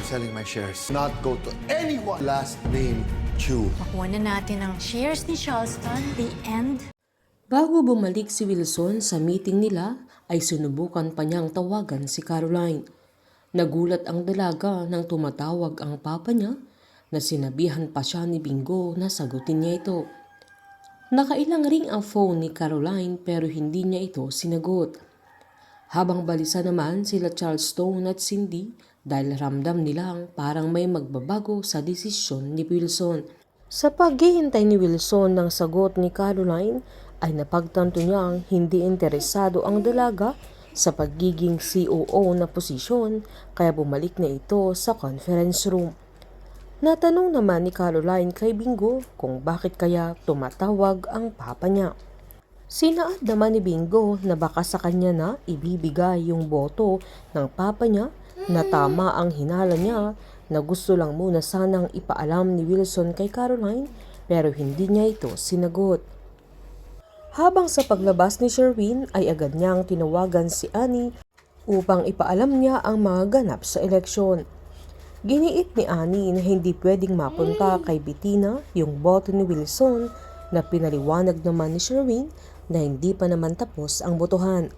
selling my shares. Not go to anyone. Last name, Chu. Makuha na natin ang shares ni Charleston. The end. Bago bumalik si Wilson sa meeting nila, ay sinubukan pa niyang tawagan si Caroline. Nagulat ang dalaga nang tumatawag ang papa niya na sinabihan pa siya ni Bingo na sagutin niya ito. Nakailang ring ang phone ni Caroline pero hindi niya ito sinagot. Habang balisa naman sila Charleston at Cindy dahil ramdam nilang parang may magbabago sa desisyon ni Wilson. Sa paghihintay ni Wilson ng sagot ni Caroline ay napagtanto niyang hindi interesado ang dalaga sa pagiging COO na posisyon kaya bumalik na ito sa conference room. Natanong naman ni Caroline kay Bingo kung bakit kaya tumatawag ang papa niya. Sinaad naman ni Bingo na baka sa kanya na ibibigay yung boto ng papa niya na tama ang hinala niya na gusto lang muna sanang ipaalam ni Wilson kay Caroline pero hindi niya ito sinagot. Habang sa paglabas ni Sherwin ay agad niyang tinawagan si Annie upang ipaalam niya ang mga ganap sa eleksyon. Giniit ni Annie na hindi pwedeng mapunta kay Bettina yung boto ni Wilson na pinaliwanag naman ni Sherwin na hindi pa naman tapos ang botohan.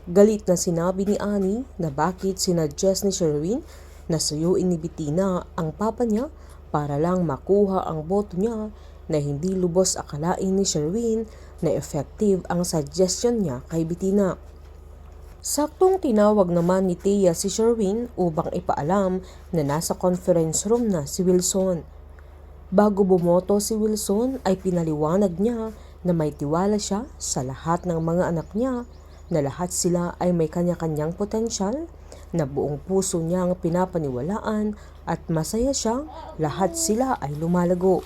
Galit na sinabi ni Annie na bakit sinuggest ni Sherwin na suyuin ni Bettina ang papa niya para lang makuha ang boto niya na hindi lubos akalain ni Sherwin na effective ang suggestion niya kay Bettina. Saktong tinawag naman ni Thea si Sherwin upang ipaalam na nasa conference room na si Wilson. Bago bumoto si Wilson ay pinaliwanag niya na may tiwala siya sa lahat ng mga anak niya na lahat sila ay may kanya-kanyang potensyal na buong puso niyang pinapaniwalaan at masaya siyang lahat sila ay lumalago.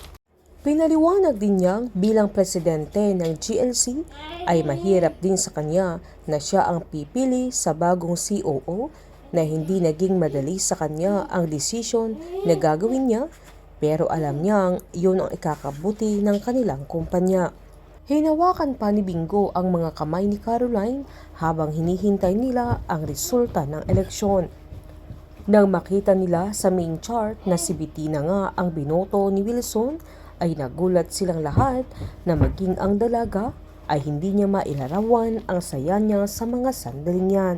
Pinaliwanag din niyang bilang presidente ng GLC ay mahirap din sa kanya na siya ang pipili sa bagong COO na hindi naging madali sa kanya ang desisyon na gagawin niya pero alam niyang yun ang ikakabuti ng kanilang kumpanya. Hinawakan pa ni Bingo ang mga kamay ni Caroline habang hinihintay nila ang resulta ng eleksyon. Nang makita nila sa main chart na si Bettina nga ang binoto ni Wilson, ay nagulat silang lahat na maging ang dalaga ay hindi niya mailarawan ang saya niya sa mga sandaling yan.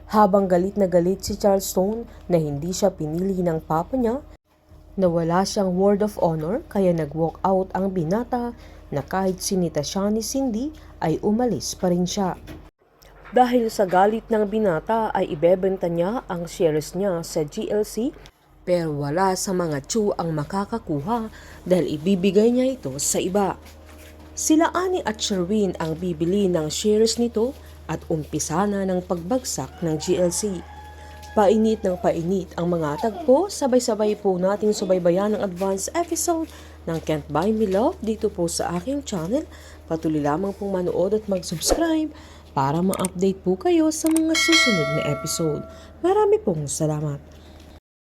Habang galit na galit si Charleston na hindi siya pinili ng papa niya, na wala siyang word of honor kaya nag-walk out ang binata na kahit sinita siya ni Cindy ay umalis pa rin siya. Dahil sa galit ng binata ay ibebenta niya ang shares niya sa GLC pero wala sa mga Chu ang makakakuha dahil ibibigay niya ito sa iba. Sila Annie at Sherwin ang bibili ng shares nito at umpisa na ng pagbagsak ng GLC. Painit ng painit ang mga tagpo, sabay-sabay po nating subaybayan ang advance episode ng Can't Buy Me Love dito po sa aking channel. Patuloy lamang pong manood at mag-subscribe para ma-update po kayo sa mga susunod na episode. Marami pong salamat.